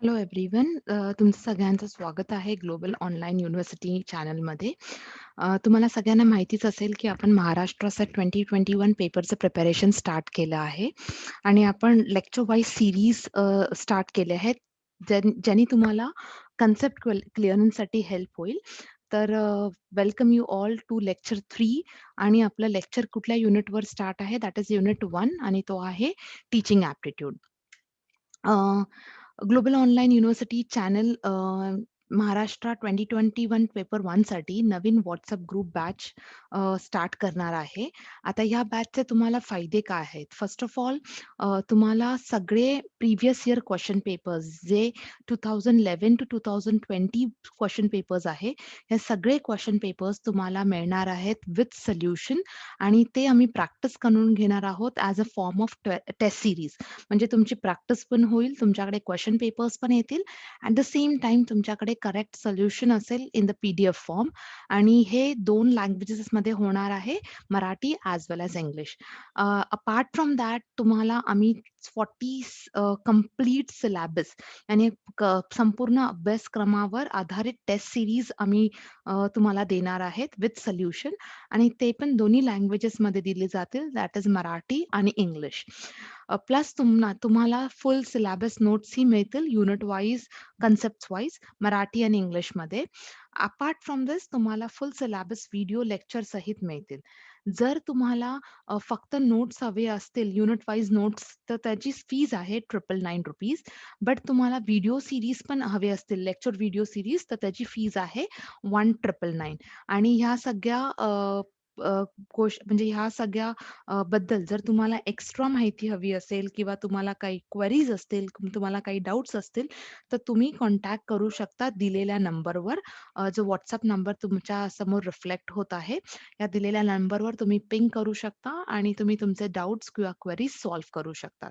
Hello everyone. तुमचं सगळ्यांचं स्वागत आहे ग्लोबल ऑनलाईन युनिव्हर्सिटी चॅनलमध्ये. तुम्हाला सगळ्यांना माहितीच असेल, की आपण महाराष्ट्राचा 2021 पेपरचं प्रिपरेशन स्टार्ट केलं आहे आणि आपण लेक्चर वाईज सीरीज स्टार्ट केले आहेत, ज्यांनी तुम्हाला कन्सेप्ट क्लिअरन्ससाठी हेल्प होईल. तर welcome you all to lecture 3 आणि आपलं लेक्चर कुठल्या युनिटवर स्टार्ट आहे, दॅट इज युनिट 1 आणि तो आहे teaching aptitude. Global online university channel Maharashtra 2021 paper 1 साठी नवीन WhatsApp ग्रुप बॅच स्टार्ट करणार आहे. आता ह्या बॅचचे तुम्हाला फायदे काय आहेत? फर्स्ट ऑफ ऑल तुम्हाला सगळे प्रिव्हियस इयर क्वेशन पेपर्स जे 2011 टू 2020 क्वेशन पेपर्स आहे, हे सगळे क्वेशन पेपर्स तुम्हाला मिळणार आहेत विथ सोल्युशन आणि ते आम्ही प्रॅक्टिस करून घेणार आहोत as a form of test series. म्हणजे तुमची प्रॅक्टिस पण होईल, तुमच्याकडे क्वेशन पेपर्स पण येतील. ॲट द सेम टाईम तुमच्याकडे करेक्ट सोल्युशन असेल इन द पी-डी-एफ फॉर्म आणि हे 2 लँग्वेजेसमध्ये होणार आहे, Marathi as well as English. Apart from that तुम्हाला आम्ही 40 कंप्लीट सिलॅबस आणि संपूर्ण अभ्यासक्रमावर आधारित टेस्ट सीरीज आम्ही तुम्हाला देणार आहेत विथ सोल्युशन आणि ते पण दोन्ही लँग्वेजेसमध्ये दिले जातील, दॅट इज मराठी आणि इंग्लिश. प्लस तुम्हाला फुल सिलॅबस नोट्सही मिळतील unit wise, concepts wise Marathi आणि इंग्लिशमध्ये. अपार्ट फ्रॉम धिस तुम्हाला फुल सिलॅबस व्हिडिओ लेक्चर सहित मिळतील. जर तुम्हाला फक्त नोट्स हवे असतील, युनिट वाईज नोट्स, तर त्याची फीज आहे ₹999. बट तुम्हाला व्हिडिओ सीरीज पण हवे असतील, लेक्चर व्हिडिओ सीरीज, तर त्याची फीज आहे 1999. आणि ह्या सगळ्या म्हणजे ह्या सगळ्या बद्दल जर तुम्हाला एक्स्ट्रा माहिती हवी असेल किंवा तुम्हाला काही क्वेरीज असतील, तुम्हाला काही डाउट्स असतील, तर तुम्ही कॉन्टॅक्ट करू शकता दिलेल्या नंबरवर. जो WhatsApp नंबर तुमच्या समोर रिफ्लेक्ट होत आहे, या दिलेल्या नंबरवर तुम्ही पिंग करू शकता आणि तुम्ही तुमचे डाउट्स किंवा क्वेरीज सॉल्व्ह करू शकता.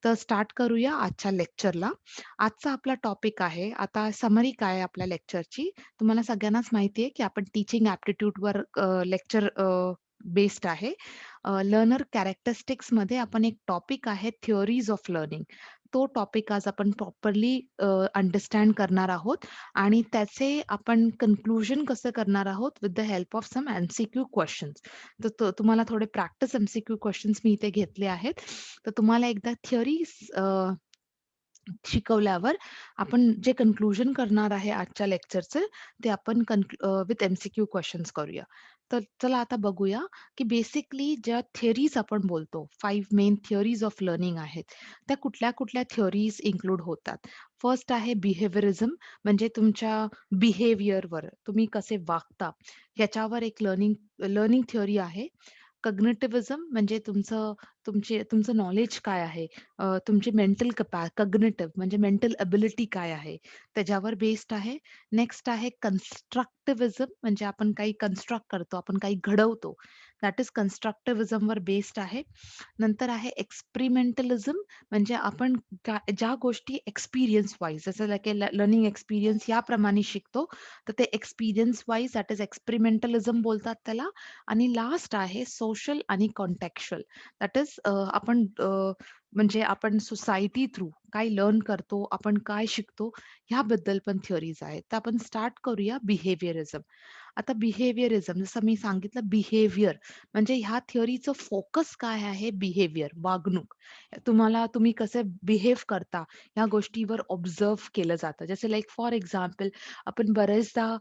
तर स्टार्ट करूया आजच्या लेक्चरला. आजचा आपला टॉपिक आहे, आता समरी काय आहे आपल्या लेक्चरची. तुम्हाला सगळ्यांनाच माहिती आहे, की आपण टीचिंग ॲप्टिट्यूडवर लेक्चर बेस्ड आहे. लर्नर कॅरेक्टरिस्टिक्समध्ये आपण एक टॉपिक आहे थिअरीज ऑफ लर्निंग. तो टॉपिक आज आपण प्रॉपरली अंडरस्टँड करणार आहोत आणि त्याचे आपण कन्क्लुजन कसं करणार आहोत with the help of some MCQ questions. तर तुम्हाला थोडे प्रॅक्टिस एम-सी-क्यू क्वेशन्स मी इथे घेतले आहेत. तर तुम्हाला एकदा थिअरी शिकवल्यावर आपण जे कन्क्लुजन करणार आहे आजच्या लेक्चरचं, ते आपण विथ एम-सी-क्यू क्वेशन्स करूया. तर चला आता बघूया, की बेसिकली ज्या थिअरीज आपण बोलतो, 5 मेन थिअरीज ऑफ लर्निंग आहेत, त्या कुठल्या-कुठल्या थिअरीज इन्क्लूड होतात. फर्स्ट आहे बिहेवियरिझम, म्हणजे तुमच्या बिहेवियरवर तुम्ही कसे वागता, ह्याच्यावर एक लर्निंग लर्निंग थिअरी आहे. कॉग्निटिव्हिझम म्हणजे तुमचं नॉलेज काय आहे? तुमची मेंटल कॉग्निटिव्ह म्हणजे मेंटल एबिलिटी काय आहे? त्याच्यावर बेस्ड आहे. नेक्स्ट आहे कन्स्ट्रक्टिव्हिझम म्हणजे आपण काही कन्स्ट्रक्ट करतो, आपण काही घडवतो. दॅट इज कन्स्ट्रक्टिव्हिझमवर बेस्ड आहे. नंतर आहे एक्सपेरिमेंटलिझम म्हणजे आपण ज्या गोष्टी एक्सपिरियन्स वाईज जसं लाइक लर्निंग एक्सपिरियन्स याप्रमाणे शिकतो, तर ते एक्सपिरियन्स वाईज दॅट इज एक्सपेरिमेंटलिझम बोलतात त्याला. आणि लास्ट आहे सोशल आणि कॉन्टेक्स्चुअल. दॅट इज म्हणजे आपण सोसायटी थ्रू काय लर्न करतो, आपण काय शिकतो, ह्याबद्दल पण थिअरीज आहेत. तर आपण स्टार्ट करूया बिहेवियरिझम. आता बिहेवियरिझम जसं मी सांगितलं बिहेवियर म्हणजे ह्या थिअरीचं फोकस काय आहे? बिहेवियर, वागणूक. तुम्ही कसे बिहेव करता, ह्या गोष्टीवर ऑब्झर्व्ह केलं जातं. जसे लाइक फॉर एक्झाम्पल आपण बरेचदा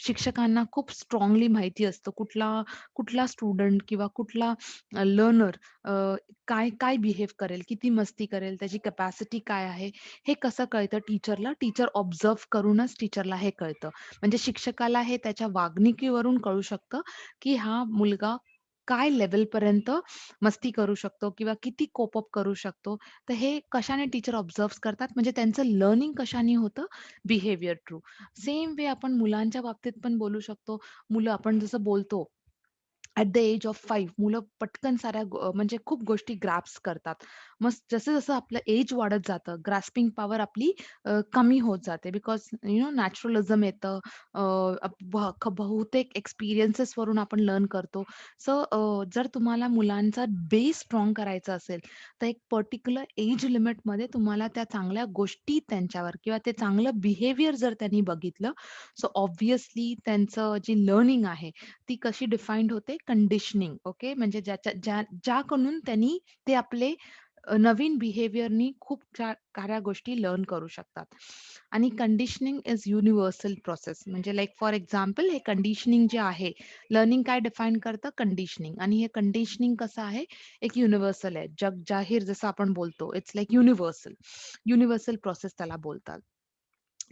शिक्षकांना खूप स्ट्राँगली माहिती असतं कुठला स्टुडंट किंवा कुठला लर्नर काय काय बिहेव करेल, किती मस्ती करेल, त्याची कॅपॅसिटी काय आहे, हे कसं कळतं टीचरला? टीचर ऑब्झर्व्ह करूनच टीचरला हे कळतं. म्हणजे शिक्षकाला हे त्याच्या वागणुकीवरून कळू शकतं, की हा मुलगा काय लेव्हलपर्यंत मस्ती करू शकतो किंवा किती कोप अप करू शकतो. तर हे कशाने टीचर ऑब्झर्व्ह करतात, म्हणजे त्यांचं लर्निंग कशाने होतं? Behaviour through. सेम वे आपण मुलांच्या बाबतीत पण बोलू शकतो. मुलं आपण जसं बोलतो ॲट द एज ऑफ 5 मुलं पटकन साऱ्या म्हणजे खूप गोष्टी ग्रास्प करतात. मग जसं-जसं आपलं एज वाढत जातं, ग्रास्पिंग पॉवर आपली कमी होत जाते. बिकॉज नॅचरलिझम येतं. अ, बहुतेक एक्सपिरियन्सेसवरून आपण लर्न करतो. सो जर तुम्हाला मुलांचा बेस स्ट्राँग करायचा असेल, तर एक पर्टिक्युलर एज लिमिटमध्ये तुम्हाला त्या चांगल्या गोष्टी त्यांच्यावर किंवा ते चांगलं बिहेवियर जर त्यांनी बघितलं, सो ऑब्व्हियसली त्यांचं जी लर्निंग आहे, ती कशी डिफाईन्ड होते कंडिशनिंग. ओके. म्हणजे ज्याकडून त्यांनी ते आपले नवीन बिहेवियरनी खूप साऱ्या गोष्टी लर्न करू शकतात. आणि कंडिशनिंग इज युनिव्हर्सल प्रोसेस. म्हणजे लाइक फॉर एक्झाम्पल हे कंडिशनिंग जे आहे, लर्निंग काय डिफाईन करतं कंडिशनिंग. आणि हे कंडिशनिंग कसं आहे, एक युनिव्हर्सल आहे. जग जाहीर जसं आपण बोलतो, it's like universal. Universal process त्याला बोलतात.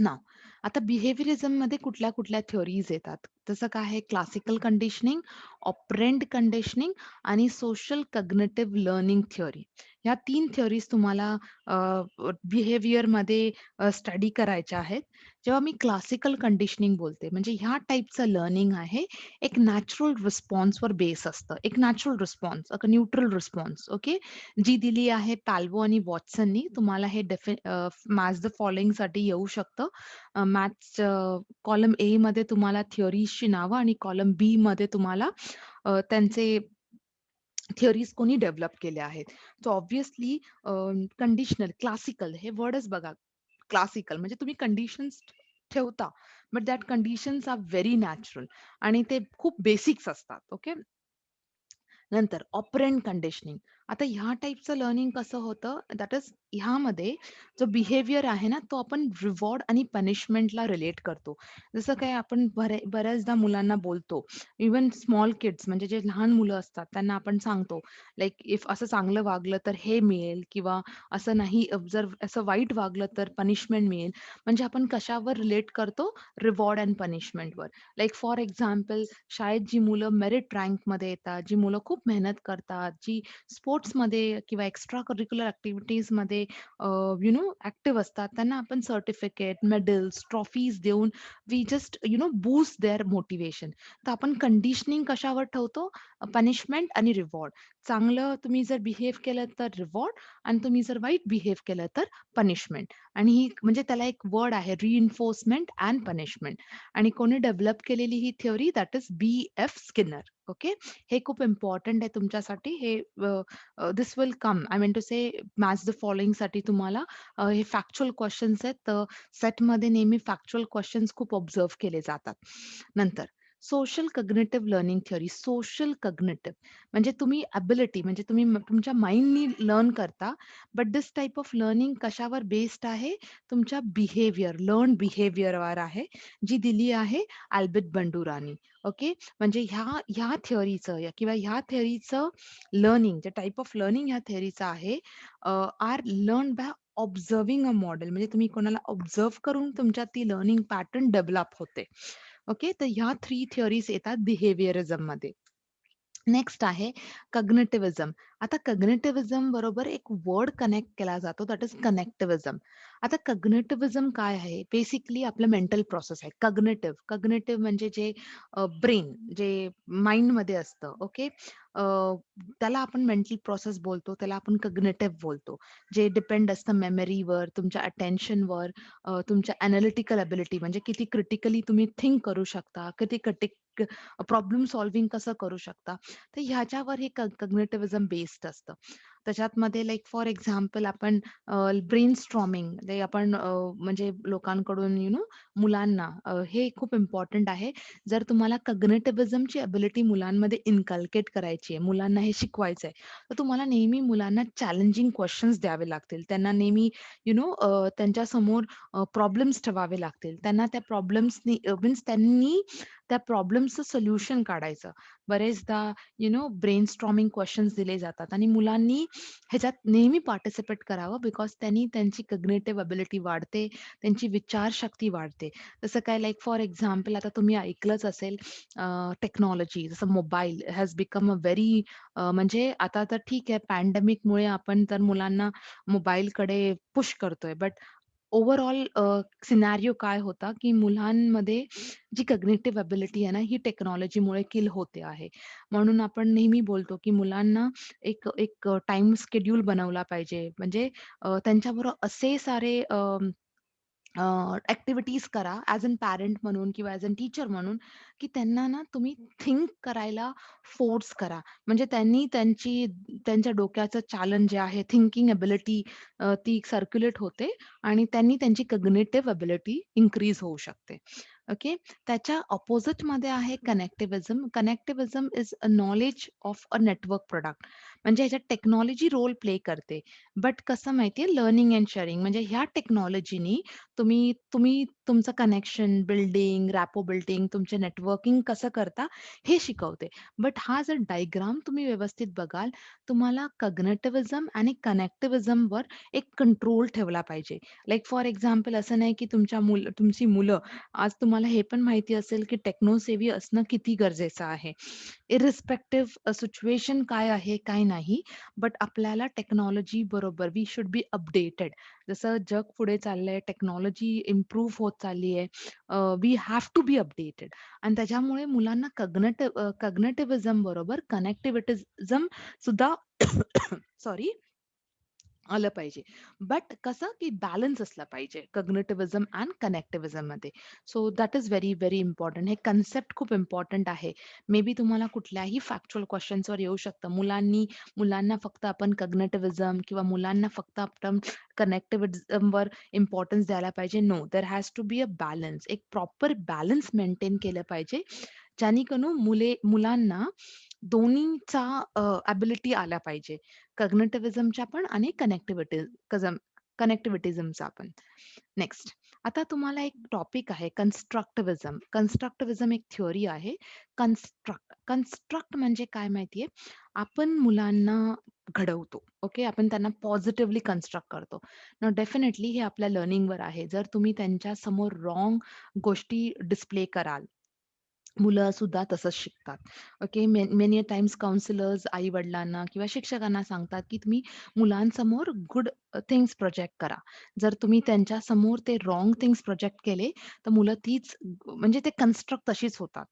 नाऊ, आता बिहेवियरिझममध्ये कुठल्या-कुठल्या थिअरीज येतात. तसं काय आहे क्लासिकल कंडिशनिंग, ऑपरेंट कंडिशनिंग आणि सोशल कॉग्निटिव्ह लर्निंग थिअरी. ह्या 3 थिअरीज तुम्हाला बिहेवियरमध्ये स्टडी करायच्या आहेत. जेव्हा मी क्लासिकल कंडिशनिंग बोलते, म्हणजे ह्या टाइपचं लर्निंग आहे, एक नॅचरल रिस्पॉन्सवर बेस असतं. एक नॅचरल रिस्पॉन्स, एक न्यूट्रल रिस्पॉन्स, ओके. जी दिली आहे पॅल्वो आणि वॉटसननी. तुम्हाला हे मॅच द फॉलोइंगसाठी येऊ शकतं. मॅथ्स कॉलम एमध्ये तुम्हाला थिअरीजची नावं आणि कॉलम बीमध्ये तुम्हाला त्यांचे थिअरीज कोणी डेव्हलप केल्या आहेत. सो ऑब्व्हियसली कंडिशनल, क्लासिकल हे वर्डच बघा. क्लासिकल म्हणजे तुम्ही कंडिशन्स ठेवता, but that conditions are very natural आणि ते खूप बेसिक्स असतात. ओके. नंतर ऑपरंट कंडिशनिंग. आता ह्या टाइपचं लर्निंग कसं होतं, दॅट इज ह्यामध्ये जो बिहेवियर आहे ना, तो आपण रिवॉर्ड आणि पनिशमेंटला रिलेट करतो. जसं काय आपण बऱ्याचदा मुलांना बोलतो, इव्हन स्मॉल किड्स म्हणजे जे लहान मुलं असतात, त्यांना आपण सांगतो, लाइक इफ असं चांगलं वागलं तर हे मिळेल किंवा असं नाही जर असं वाईट वागलं तर पनिशमेंट मिळेल. म्हणजे आपण कशावर रिलेट करतो? रिवॉर्ड एंड पनिशमेंटवर. लाइक फॉर एक्झाम्पल शाळेत जी मुलं मेरिट रँकमध्ये येतात, जी मुलं खूप मेहनत करतात, जी स्पोर्ट्समध्ये किंवा एक्स्ट्रा करिक्युलर ॲक्टिव्हिटीजमध्ये ॲक्टिव्ह असतात, त्यांना आपण सर्टिफिकेट, मेडल्स, ट्रॉफीज देऊन we just boost their motivation. तर आपण कंडिशनिंग कशावर ठेवतो? पनिशमेंट आणि रिवॉर्ड. चांगलं तुम्ही जर बिहेव केलं तर रिवॉर्ड आणि तुम्ही जर वाईट बिहेव केलं तर पनिशमेंट. आणि ही म्हणजे त्याला एक वर्ड आहे रिइन्फोर्समेंट अँड पनिशमेंट. आणि कोणी डेव्हलप केलेली ही theory that is B F. Skinner. Okay. हे खूप इम्पोर्टंट आहे तुमच्यासाठी. हे this will come. I mean to say match the फॉलोइंगसाठी तुम्हाला हे फॅक्चुअल क्वेशन्स आहेत. तर सेटमध्ये नेहमी फॅक्चुअल क्वेशन्स खूप ऑब्झर्व्ह केले जातात. नंतर social cognitive learning theory. Social cognitive म्हणजे तुम्ही एबिलिटी म्हणजे तुम्ही तुमच्या माइंडनी लर्न करता. But this type of learning कशावर बेस्ड आहे? तुमच्या बिहेवियर, लर्न बिहेवियरवर आहे. जी दिली आहे अल्बर्ट बंडुरानी. ओके. म्हणजे ह्या थिअरीचं किंवा ह्या थिअरीचं लर्निंग, जे टाइप ऑफ लर्निंग ह्या थिअरीचं आहे, are learn by observing a model. म्हणजे तुम्ही कोणाला ऑब्झर्व्ह करून तुमच्यात ती लर्निंग पॅटर्न डेव्हलप होते. ओके. तर ह्या 3 थिअरीज येतात बिहेवियरिझममध्ये. नेक्स्ट आहे कॉग्निटिव्हिझम. आता कॉग्निटिव्हिझम बरोबर एक वर्ड कनेक्ट केला जातो, दॅट इज कनेक्टिव्हिझम. आता कॉग्निटिव्हिझम काय आहे? बेसिकली आपलं मेंटल प्रोसेस आहे. कॉग्निटिव्ह म्हणजे जे ब्रेन, जे माइंडमध्ये असतं. ओके. त्याला आपण मेंटल प्रोसेस बोलतो, त्याला आपण कॉग्निटिव्ह बोलतो. जे डिपेंड असतं मेमरीवर, तुमच्या अटेन्शनवर, तुमच्या एनालिटिकल एबिलिटी म्हणजे किती क्रिटिकली तुम्ही थिंक करू शकता, किती प्रॉब्लेम सॉल्व्हिंग कसं करू शकता. तर ह्याच्यावर हे कॉग्निटिव्हिझम बेस्ड असतं. त्याच्यामध्ये लाइक फॉर एक्झाम्पल आपण ब्रेनस्टॉर्मिंग ते आपण म्हणजे लोकांकडून मुलांना हे खूप इम्पोर्टंट आहे. जर तुम्हाला कॉग्निटिव्हिझमची एबिलिटी मुलांमध्ये इन्कल्केट करायची आहे, मुलांना हे शिकवायचं आहे, तर तुम्हाला नेहमी मुलांना चॅलेंजिंग क्वेशन्स द्यावे लागतील. त्यांना नेहमी त्यांच्यासमोर प्रॉब्लेम्स ठेवावे लागतील. त्यांना त्या प्रॉब्लेम्सनी मीन्स त्यांनी त्या प्रॉब्लेम्सचं सोल्युशन काढायचं. बरेचदा ब्रेनस्टॉर्मिंग क्वेशन्स दिले जातात आणि मुलांनी ह्याच्यात नेहमी पार्टिसिपेट करावं बिकॉज त्यांनी त्यांची कॉग्निटिव्ह एबिलिटी वाढते, त्यांची विचारशक्ती वाढते. जसं काय लाइक फॉर एक्झाम्पल आता तुम्ही ऐकलंच असेल टेक्नॉलॉजी जसं mobile has become a very म्हणजे आता तर ठीक आहे पॅन्डेमिकमुळे आपण तर मुलांना मोबाईलकडे पुश करतोय. बट ओव्हरऑल सिनारिओ काय होता, की मुलांमध्ये जी कॉग्निटिव्ह एबिलिटी आहे ना, ही टेक्नॉलॉजीमुळे किल होते आहे. म्हणून आपण नेहमी बोलतो, की मुलांना एक एक टाईम शेड्यूल बनवला पाहिजे. म्हणजे त्यांच्याबरोबर असे सारे ॲक्टिव्हिटीज करा ॲज अन पॅरेंट म्हणून किंवा ॲज अन टीचर म्हणून, की त्यांना ना तुम्ही थिंक करायला फोर्स करा. म्हणजे त्यांनी त्यांच्या डोक्याचं चालन जे आहे, थिंकिंग एबिलिटी ती सर्क्युलेट होते आणि त्यांनी त्यांची कॉग्निटिव्ह एबिलिटी इन्क्रीज होऊ शकते. ओके. त्याच्या अपोझिटमध्ये आहे connectivism. Connectivism is a knowledge of a network product. म्हणजे ह्याच्यात टेक्नॉलॉजी रोल प्ले करते. बट कसं माहिती लर्निंग एंड शेअरिंग म्हणजे ह्या टेक्नॉलॉजीनी तुम्ही तुम्ही तुमचं कनेक्शन बिल्डिंग, रॅपो बिल्डिंग, तुमचे नेटवर्किंग कसं करता हे शिकवते. बट हा जर डायग्राम तुम्ही व्यवस्थित बघाल, तुम्हाला कॉग्निटिव्हिझम आणि कनेक्टिव्हिझमवर एक कंट्रोल ठेवला पाहिजे. लाइक फॉर एक्झाम्पल असं नाही की तुमची मुलं आज तुम्हाला हे पण माहिती असेल की टेक्नो सेव्ही असणं किती गरजेचं आहे. इर्रिस्पेक्टिव्ह सिच्युएशन काय आहे, काय नाही, बट आपल्याला टेक्नॉलॉजी बरोबर वी शुड बी अपडेटेड. जसं जग पुढे चाललंय, टेक्नॉलॉजी इम्प्रूव्ह होत चालली आहे. We have to be updated आणि त्याच्यामुळे मुलांना कॉग्निटिव्हिझम बरोबर कनेक्टिव्हिटिझम सुद्धा सॉरी आलं पाहिजे. बट कसं, की बॅलन्स असला पाहिजे कॉग्निटिव्हिझम एंड कनेक्टिव्हिझममध्ये. So that is very, very important. हे कन्सेप्ट खूप इम्पोर्टंट आहे. मे बी तुम्हाला कुठल्याही फॅक्च्युअल क्वेशन्सवर येऊ शकतं. मुलांना फक्त आपण कॉग्निटिव्हिझम किंवा मुलांना फक्त आपण कनेक्टिव्हिझमवर इम्पोर्टन्स द्यायला पाहिजे. No, there has to be a balance. एक प्रॉपर बॅलन्स मेंटेन केलं पाहिजे. जेणेकरून मुलांना दोन्हीचा एबिलिटी आल्या पाहिजे. कॉग्निटिव्हिझमच्या पण आणि कनेक्टिव्हिटिझमचा पण. नेक्स्ट. आता तुम्हाला एक टॉपिक आहे कन्स्ट्रक्टिव्हिझम. कन्स्ट्रक्टिव्हिझम एक थिअरी आहे. कन्स्ट्रक्ट म्हणजे काय माहितीये? आपण मुलांना घडवतो. ओके. आपण त्यांना पॉझिटिव्हली कन्स्ट्रक्ट करतो. डेफिनिटली हे आपल्या लर्निंगवर आहे. जर तुम्ही त्यांच्यासमोर रॉन्ग गोष्टी डिस्प्ले कराल मुलं सुद्धा तसंच शिकतात. Okay. Many a Times counsellors आई-वडिलांना किंवा शिक्षकांना सांगतात, की तुम्ही मुलांसमोर गुड थिंग्स प्रोजेक्ट करा. जर तुम्ही त्यांच्यासमोर ते रॉन्ग थिंग्स प्रोजेक्ट केले, तर मुलं म्हणजे ते कन्स्ट्रक्ट तशीच होतात.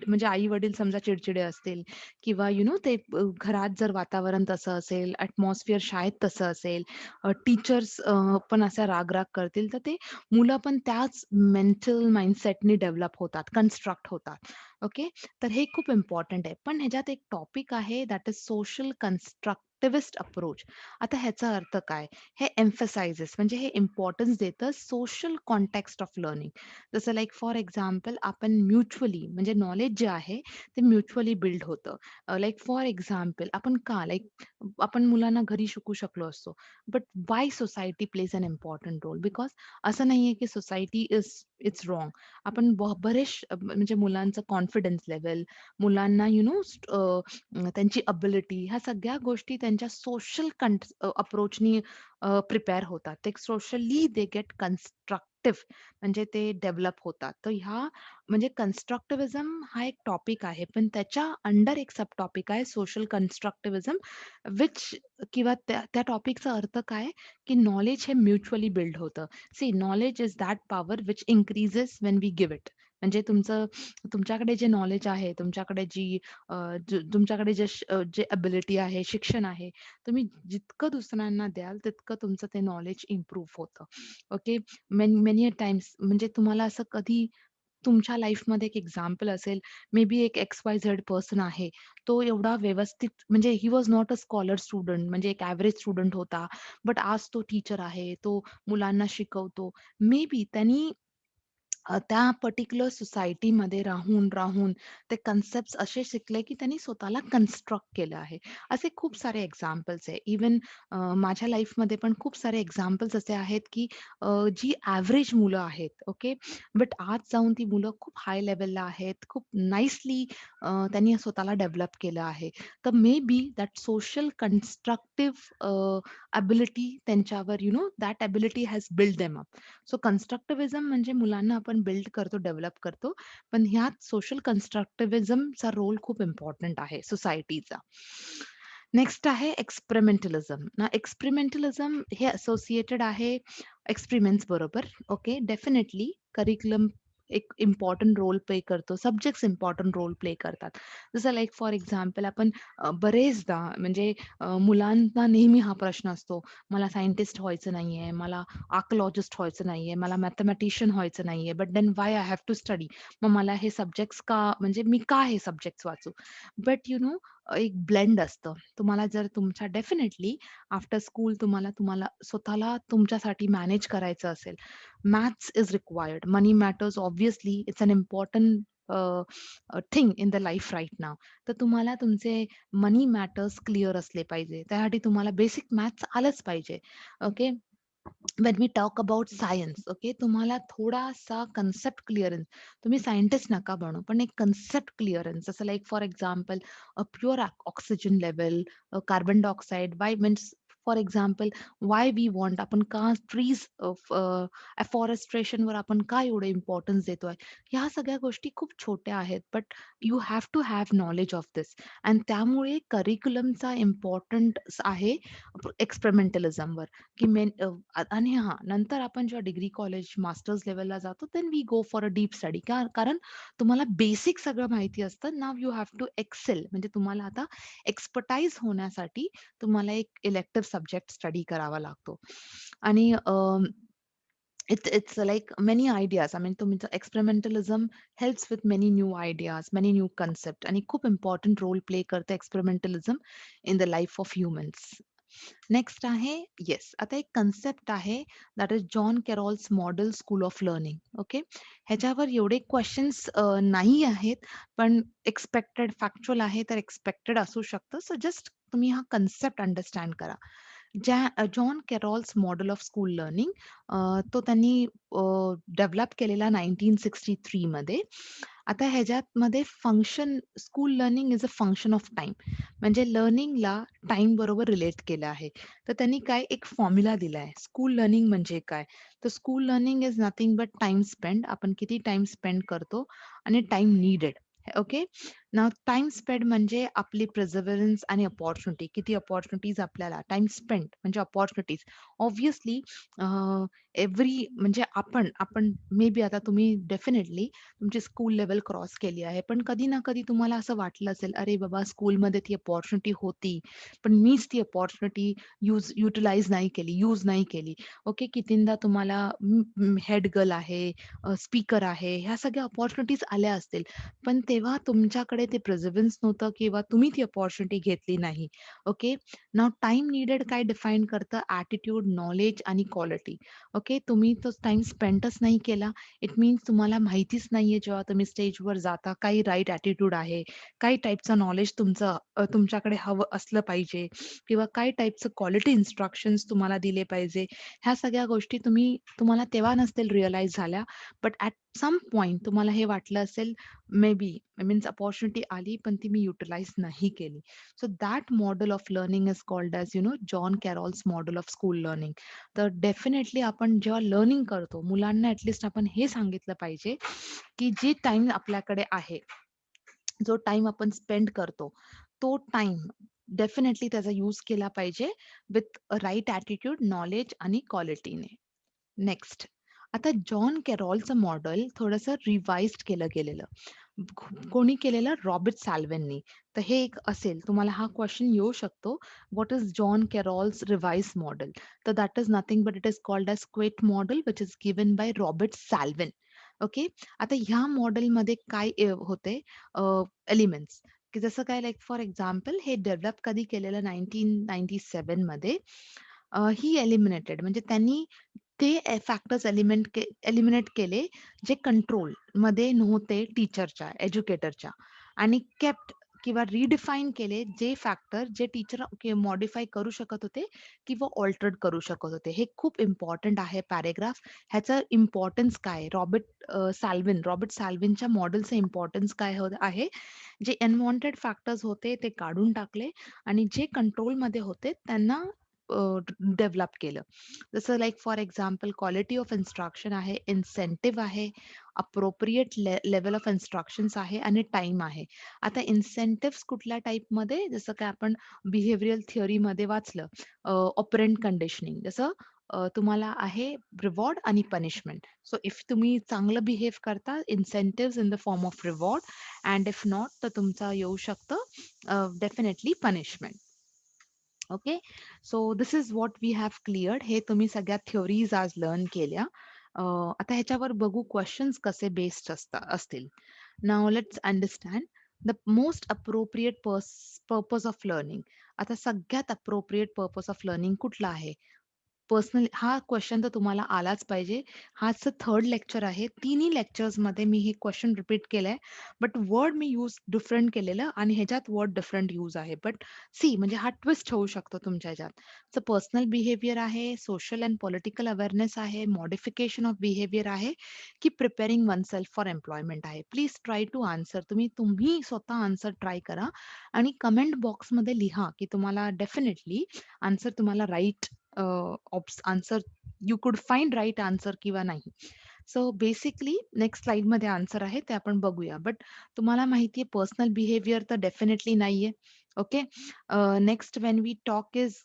म्हणजे आई-वडील समजा चिडचिडे असतील किंवा ते घरात जर वातावरण तसं असेल, एटमॉस्फिअर शाळेत तसं असेल, टीचर्स पण असा राग-राग करतील, तर ते मुलं पण त्याच मेंटल माइंडसेटनी डेव्हलप होतात, कन्स्ट्रक्ट होतात. ओके. तर हे खूप इम्पोर्टंट आहे. पण ह्याच्यात एक टॉपिक आहे दॅट इज सोशल कन्स्ट्रक्टिव्हिस्ट अप्रोच. आता ह्याचा अर्थ काय? हे एम्फसाइजेस म्हणजे हे इम्पोर्टन्स देतं सोशल कॉन्टेक्स्ट ऑफ लर्निंग. जसं लाइक फॉर एक्झाम्पल आपण म्युच्युअली म्हणजे नॉलेज जे आहे ते म्युच्युअली बिल्ड होतं. लाइक फॉर एक्झाम्पल आपण मुलांना घरी शिकवू शकलो असतो. But why society plays an important role? Because असं नाहीये की सोसायटी इट्स रॉंग. आपण म्हणजे मुलांचं कॉन्फिडन्स लेव्हल, मुलांना त्यांची एबिलिटी ह्या सगळ्या गोष्टी त्यांच्या सोशल अप्रोचनी प्रिपेअर होतात. ते सोशली दे गेट कन्स्ट्रक्टिव्ह म्हणजे ते डेव्हलप होतात. तर म्हणजे कन्स्ट्रक्टिव्हिझम हा एक टॉपिक आहे. पण त्याच्या अंडर एक सब टॉपिक आहे सोशल कन्स्ट्रक्टिव्हिझम व्हिच किंवा त्या त्या टॉपिकचा अर्थ काय? की नॉलेज हे म्युच्युअली बिल्ड होतं. See knowledge is that power which increases when we give it. म्हणजे तुमच्याकडे जे नॉलेज आहे, तुमच्याकडे जे एबिलिटी आहे, शिक्षण आहे, तुम्ही जितकं दुसऱ्यांना द्याल, तितकं तुमचं ते नॉलेज इम्प्रूव्ह होतं. ओके. मेनी अ टाईम्स म्हणजे तुम्हाला असं कधी तुमच्या लाईफमध्ये एक एक्झाम्पल असेल, मे बी एक एक्स-वाय-झेड पर्सन आहे. तो एवढा व्यवस्थित म्हणजे he was not a scholar student म्हणजे एक एव्हरेज स्टुडंट होता. बट आज तो टीचर आहे. तो मुलांना शिकवतो. मे बी त्यांनी त्या पर्टिक्युलर सोसायटीमध्ये राहून ते कन्सेप्ट्स असे शिकले, की त्यांनी स्वतःला कन्स्ट्रक्ट केलं आहे. असे खूप सारे एक्झाम्पल्स आहे. इव्हन माझ्या लाईफमध्ये पण खूप सारे एक्झाम्पल्स असे आहेत, की जी एव्हरेज मुलं आहेत, ओके. बट आज जाऊन ती मुलं खूप हाय लेव्हलला आहेत. खूप नाईसली त्यांनी स्वतःला डेव्हलप केलं आहे. तर maybe that social constructive ability त्यांच्यावर that ability has build them up. So constructivism म्हणजे मुलांना आपण बिल्ड करतो, डेव्हलप करतो. पण ह्यात सोशल कन्स्ट्रक्टिव्हिझमचा रोल खूप इम्पोर्टंट आहे सोसायटीचा. नेक्स्ट आहे एक्सपेरिमेंटलिझम. ना एक्सपेरिमेंटलिझम हे असोसिएटेड आहे एक्सपेरिमेंट्स बरोबर. ओके. डेफिनेटली करिक्युलम एक इम्पोर्टंट रोल प्ले करतो. सब्जेक्ट्स इम्पोर्टंट रोल प्ले करतात. जसं लाइक फॉर एक्झाम्पल आपण बरेचदा म्हणजे मुलांना नेहमी हा प्रश्न असतो, मला सायंटिस्ट व्हायचं नाहीये, मला आर्किओलॉजिस्ट व्हायचं नाहीये, मला मॅथेमॅटिशियन व्हायचं नाहीये, but then why I have to study? मग मला हे सब्जेक्ट्स का म्हणजे मी का हे सब्जेक्ट्स वाचू? बट एक ब्लेंड असतं. तुम्हाला जर तुमच्या डेफिनेटली आफ्टर स्कूल तुम्हाला तुम्हाला स्वतःला तुमच्यासाठी मॅनेज करायचं असेल, maths is required. Money matters obviously it's an important thing in the life right now. तर तुम्हाला तुमचे मनी मॅटर्स क्लिअर असले पाहिजे. त्यासाठी तुम्हाला बेसिक मॅथ्स आलंच पाहिजे. Okay. When we talk about science, okay, तुम्हाला थोडासा कन्सेप्ट क्लिअरन्स, तुम्ही सायंटिस्ट नका बनू, पण एक कन्सेप्ट क्लिअरन्स, जसं like for example pure oxygen level, carbon dioxide, why means for example why we want, आपण का ट्रीज अफॉरेस्ट्रेशनवर आपण का एवढं इम्पॉर्टन्स देतोय. ह्या सगळ्या गोष्टी खूप छोट्या आहेत, but you have to have knowledge of this. आणि त्यामुळे करिक्युलमचा इम्पॉर्टंट आहे एक्सपेरिमेंटलिझमवर, की आणि हां, नंतर आपण जेव्हा डिग्री कॉलेज, मास्टर्स लेव्हलला जातो, then we go for a deep study. कारण तुम्हाला बेसिक सगळं माहिती असतं. Now you have to excel, म्हणजे तुम्हाला आता एक्सपर्टाइज होण्यासाठी तुम्हाला एक इलेक्टिव्ह सब्जेक्ट स्टडी करावा लागतो. आणि it's like many ideas. I mean, तुमचं experimentalism helps with many new ideas, many new concept, आणि खूप इम्पॉर्टंट रोल प्ले करते experimentalism in the life of humans. Next आहे, येस, आता एक कन्सेप्ट आहे, that is John Carroll's model school of learning. Okay. ह्याच्यावर एवढे क्वेश्चन्स नाही आहेत, पण एक्सपेक्टेड फॅक्च्युअल आहे, तर एक्सपेक्टेड असू शकतं. सो जस्ट तुम्ही हा कन्सेप्ट अंडरस्टँड करा. John Carroll's model of school learning, तो त्यांनी डेव्हलप केलेला 1963 मध्ये. आता ह्याच्यामध्ये function, school learning is a function of time, म्हणजे लर्निंगला टाईम बरोबर रिलेट केलं आहे. तर त्यांनी काय एक फॉर्म्युला दिलाय. स्कूल लर्निंग म्हणजे काय? तर school learning is nothing but time spend. आपण किती टाईम स्पेंड करतो आणि time needed. Okay. Now time spend म्हणजे आपली प्रिझर्व्हन्स आणि अपॉर्च्युनिटी. किती अपॉर्च्युनिटीज आपल्याला टाईम स्पेंड म्हणजे अपॉर्च्युनिटीज. ऑब्व्हियसली म्हणजे आपण आपण मे बी आता तुम्ही डेफिनेटली तुमची स्कूल लेव्हल क्रॉस केली आहे. पण कधी ना कधी तुम्हाला असं वाटलं असेल, "अरे बाबा, स्कूलमध्ये ती अपॉर्च्युनिटी होती, पण मीच ती अपॉर्च्युनिटी युटिलाइज नाही केली, यूज नाही केली." ओके. कितींदा तुम्हाला हेड गर्ल आहे, स्पीकर आहे, ह्या सगळ्या अपॉर्च्युनिटीज आल्या असतील. पण तेव्हा तुमच्याकडे ते प्रिझर्व्हन्स नव्हतं किंवा तुम्ही ती अपॉर्च्युनिटी घेतली नाही. ओके. नाऊ टाईम नीडेड काय डिफाईन करतं? ॲटिट्यूड, नॉलेज आणि क्वालिटी. ओके. तुम्ही तो टाईम स्पेंडच नाही केला. इट मीन्स तुम्हाला माहितीच नाहीये, जेव्हा तुम्ही स्टेजवर जाता, काही राइट ॲटिट्यूड आहे, काही टाइपचं नॉलेज तुमच्याकडे हवं असलं पाहिजे, किंवा काही टाइपचं क्वालिटी इन्स्ट्रक्शन्स तुम्हाला दिले पाहिजे. ह्या सगळ्या गोष्टी तुम्हाला तेव्हा नसतील रिअलाईज झाल्या. बट ॲट सम पॉइंट तुम्हाला हे वाटलं असेल, मे बी मीन्स अपॉर्च्युनिटी आली, पण ती मी युटिलाइज नाही केली. So that model of learning is called as John Carroll's model of school learning. तर डेफिनेटली आपण जेव्हा लर्निंग करतो, मुलांना ॲटलीस्ट आपण हे सांगितलं पाहिजे, की जे टाईम आपल्याकडे आहे, जो टाईम आपण स्पेंड करतो, तो टाईम डेफिनेटली त्याचा यूज केला पाहिजे विथ राइट ॲटिट्यूड, नॉलेज आणि क्वालिटीने. नेक्स्ट, आता जॉन कॅरॉलचं मॉडेल थोडंसं रिवाइज्ड केलं गेलेलं. कोणी केलेलं? रॉबर्ट सॅल्व्हिननी. तर हे एक असेल, तुम्हाला हा क्वेशन येऊ शकतो, what is John Carroll's revised model? तर that is nothing but it is called as QAIT model, which is given by Robert Slavin. Okay. आता ह्या मॉडेलमध्ये काय होते एलिमेंट्स, की जसं काय लाइक फॉर एक्झाम्पल हे डेव्हलप कधी केलेलं 1997 मध्ये. ही एलिमिनेटेड म्हणजे त्यांनी ते फॅक्टर्स एलिमिनेट केले, जे कंट्रोलमध्ये नव्हते टीचरच्या, एज्युकेटरच्या, आणि केप्ट किंवा रिडिफाईन केले जे फॅक्टर जे टीचर मॉडिफाय करू शकत होते किंवा ऑल्टर्ड करू शकत होते. हे खूप इम्पोर्टंट आहे पॅराग्राफ. ह्याचं इम्पोर्टन्स काय आहे? रॉबर्ट सॅल्व्हिनच्या मॉडेलचं इम्पोर्टन्स काय आहे? जे अनवॉन्टेड फॅक्टर्स होते ते काढून टाकले, आणि जे कंट्रोलमध्ये होते त्यांना डेव्हलप केलं. जसं like for example quality of instruction आहे, इन्सेंटिव्ह आहे, अप्रोप्रिएट लेव्हल ऑफ इन्स्ट्रक्शन्स आहे आणि टाईम आहे. आता इन्सेंटिव्हज कुठल्या टाइपमध्ये जसं काय आपण बिहेवियरल थिअरीमध्ये वाचलं ऑपरंट कंडिशनिंग जसं तुम्हाला आहे रिवॉर्ड आणि पनिशमेंट. सो इफ तुम्ही चांगलं बिहेव करता incentives in the form of reward and if not तर तुमचं येऊ शकतं definitely punishment. Okay. So this is what we have cleared. हे तुम्ही सगळ्या थिअरीज आज लर्न केल्या. आता ह्याच्यावर बघू क्वेशन्स कसे बेस्ड असतील. Now let's understand the most appropriate purpose of learning. आता सगळ्यात अप्रोप्रिएट पर्पज ऑफ लर्निंग कुठला आहे? पर्सनली हा क्वेशन तर तुम्हाला आलाच पाहिजे. हाचं 3rd लेक्चर आहे. तिन्ही लेक्चर्समध्ये मी हे क्वेशन रिपीट केलंय. बट वर्ड मी यूज डिफरंट केलेलं आणि ह्याच्यात वर्ड डिफरंट यूज आहे. बट सी म्हणजे हा ट्विस्ट होऊ शकतो तुमच्या ह्याच्यात. सो पर्सनल बिहेवियर आहे, सोशल अँड पॉलिटिकल अवेअरनेस आहे, मॉडिफिकेशन ऑफ बिहेवियर आहे, की प्रिपेअरिंग वनसेल्फ फॉर एम्प्लॉयमेंट आहे. Please try to answer. तुम्ही स्वतः आन्सर ट्राय करा आणि कमेंट बॉक्समध्ये लिहा, की तुम्हाला डेफिनेटली आन्सर तुम्हाला right answer you could find right answer किंवा नाही. सो बेसिकली नेक्स्ट स्लाइडमध्ये आन्सर आहे ते आपण बघूया. बट तुम्हाला माहिती आहे पर्सनल बिहेवियर तर डेफिनेटली नाहीये. Okay. Next when we talk is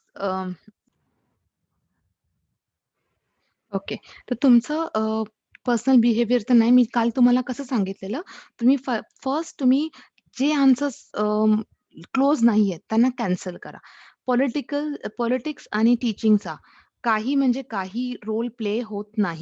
okay. तर तुमचं पर्सनल बिहेवियर तर नाही. मी काल तुम्हाला कसं सांगितलेलं, तुम्ही फर्स्ट तुम्ही जे आन्सर्स क्लोज नाहीयेत त्यांना कॅन्सल करा. पॉलिटिक्स आणि टीचिंगचा काही म्हणजे काही रोल प्ले होत नाही.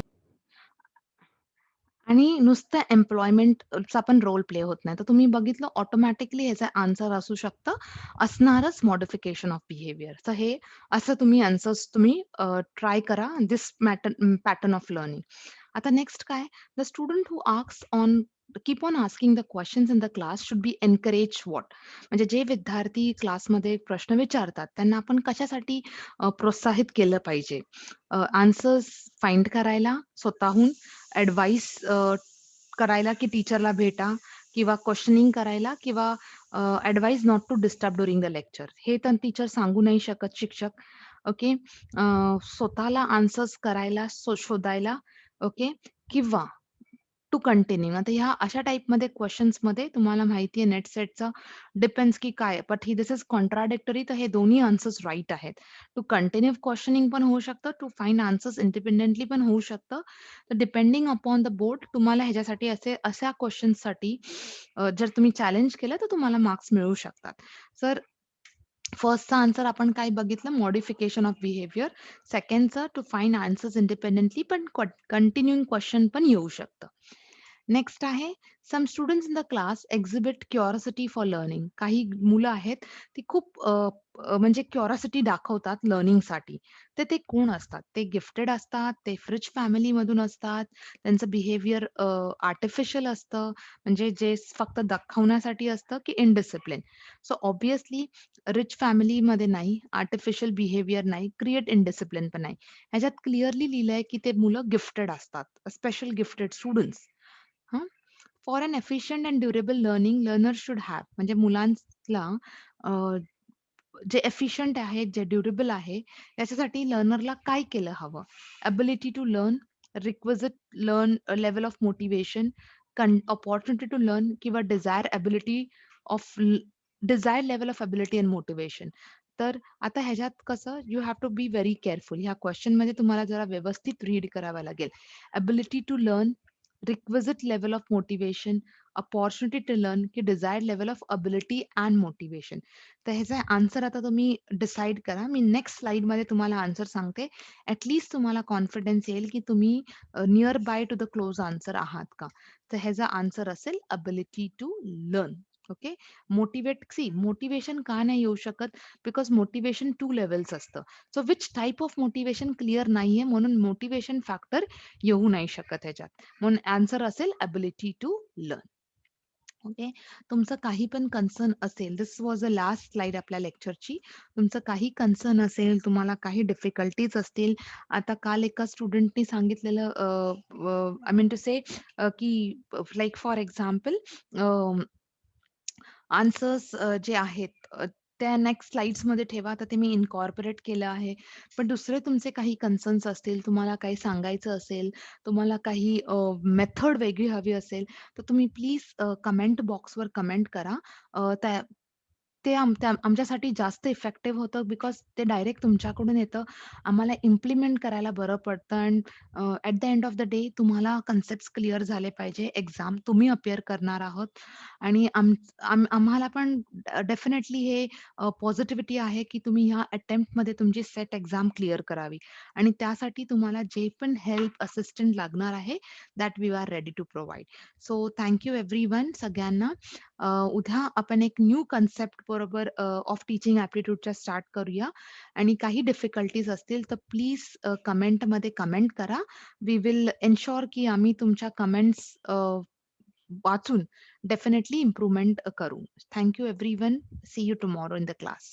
आणि नुसतं एम्प्लॉयमेंटचा पण रोल प्ले होत नाही. तर तुम्ही बघितलं ऑटोमॅटिकली ह्याचा आन्सर असू शकतं, असणारच मॉडिफिकेशन ऑफ बिहेवियर. तर हे असं तुम्ही आन्सर्स ट्राय करा धिस पॅटर्न ऑफ लर्निंग. आता नेक्स्ट काय? The student who asks on keep on asking the questions in the class should be encourage what? म्हणजे जे विद्यार्थी क्लासमध्ये प्रश्न विचारतात, त्यांना आपण कशासाठी प्रोत्साहित केलं पाहिजे? आन्सर्स फाइंड करायला स्वतःहून ॲडवाईस करायला, की टीचरला भेटा किंवा क्वेशनिंग करायला किंवा not to disturb during the lecture. हे तर टीचर सांगू नाही शकत शिक्षक. ओके. स्वतःला आन्सर्स करायला, शोधायला. ओके. किंवा टू कंटिन्यू. आता ह्या अशा टाइपमध्ये क्वेशन्समध्ये तुम्हाला माहिती आहे नेट सेटचं डिपेंड्स की काय. बट दिस इज कॉन्ट्राडिक्टरी तर हे दोन्ही आन्सर्स राइट आहेत. टू कंटिन्यू क्वेशनिंग पण होऊ शकतं, टू फाइंड आन्सर्स इंडिपेंडेंटली पण होऊ शकतं. तर डिपेंडिंग अपॉन द बोर्ड तुम्हाला ह्याच्यासाठी अशा क्वेशन्ससाठी जर तुम्ही चॅलेंज केलं तर तुम्हाला मार्क्स मिळू शकतात. तर फर्स्टचा आन्सर आपण काय बघितलं मॉडिफिकेशन ऑफ बिहेवियर. सेकंडचं टू फाइंड आन्सर्स इंडिपेंडेंटली पण कंटिन्यूइंग क्वेशन पण येऊ शकतं. नेक्स्ट आहे some students in the class exhibit curiosity for learning. काही मुलं आहेत ती खूप म्हणजे क्युरिओसिटी दाखवतात लर्निंगसाठी. तर ते कोण असतात? ते गिफ्टेड असतात, ते रिच फॅमिलीमधून असतात, त्यांचं बिहेवियर आर्टिफिशियल असतं, म्हणजे जे फक्त दाखवण्यासाठी असतं की इनडिसिप्लिन. सो ऑब्व्हियसली रिच फॅमिलीमध्ये नाही, आर्टिफिशियल बिहेवियर नाही, क्रिएट इनडिसिप्लिन पण नाही. ह्याच्यात क्लिअरली लिहिलंय की ते मुलं गिफ्टेड असतात, स्पेशल गिफ्टेड स्टुडंट्स. हां. For an efficient and durable learning learner should have म्हणजे मुलांना अ, जे एफिशियंट आहे, जे ड्युरेबल आहे, त्याच्यासाठी लर्नरला काय केलं हवं? Ability to learn, requisite level of motivation, opportunity to learn किंवा of desired level of ability and motivation. तर आता ह्याच्यात कसं you have to be very careful. ह्या क्वेशनमध्ये तुम्हाला जरा व्यवस्थित रीड करावं लागेल. Ability to learn, requisite level of motivation, opportunity to learn की desired level of ability and motivation. तर ह्याचा आन्सर आता तुम्ही डिसाईड करा. मी नेक्स्ट स्लाईडमध्ये तुम्हाला आन्सर सांगते. ॲट लीस्ट तुम्हाला कॉन्फिडन्स येईल, की तुम्ही near by to the close answer आहात का? तर ह्याचा आन्सर असेल ability to learn. Okay. Motivation का नाही येऊ शकत? बिकॉज मोटिव्हेशन 2 लेव्हल्स असतं. So which type of motivation clear नाहीये म्हणून मोटिव्हेशन फॅक्टर येऊ नाही शकत ह्याच्यात. म्हणून आन्सर असेल एबिलिटी टू लर्न. ओके. तुमचं काही पण कन्सर्न असेल, this was the last slide आपल्या लेक्चरची. तुमचं काही कन्सर्न असेल, तुम्हाला काही डिफिकल्टीज असतील. आता काल एका स्टुडंटनी सांगितलेलं आय मीन टू से की लाइक फॉर एक्झाम्पल आन्सर्स जे आहेत त्या नेक्स्ट स्लाइड्समध्ये ठेवा. तर ते मी इन्कॉर्पोरेट केलं आहे. पण दुसरे तुमचे काही कन्सर्न्स असतील, तुम्हाला काही सांगायचं असेल, तुम्हाला काही मेथड वेगळी हवी असेल, तर तुम्ही प्लीज कमेंट बॉक्सवर कमेंट करा. त्या ते आमच्यासाठी जास्त इफेक्टिव्ह होतं बिकॉज ते डायरेक्ट तुमच्याकडून येतं. आम्हाला इम्प्लिमेंट करायला बरं पडतं and at the end of the day तुम्हाला कन्सेप्ट्स क्लिअर झाले पाहिजे. एक्झाम तुम्ही अपिअर करणार आहोत आणि आम्हाला पण डेफिनेटली हे पॉझिटिव्हिटी आहे, की तुम्ही ह्या अटेम्प्टमध्ये तुमची सेट एक्झाम क्लिअर करावी आणि त्यासाठी तुम्हाला जे पण हेल्प, असिस्टंट लागणार आहे, that we are ready to provide. So thank you everyone सगळ्यांना. उद्या आपण एक न्यू कन्सेप्ट बरोबर ऑफ टीचिंग ॲप्टिट्यूडच्या स्टार्ट करूया आणि काही डिफिकल्टीज असतील तर प्लीज कमेंटमध्ये कमेंट करा. वी विल एन्शुअर की आम्ही तुमच्या कमेंट्स वाचून डेफिनिटली इम्प्रूव्हमेंट करू. Thank you everyone. See you tomorrow in the class.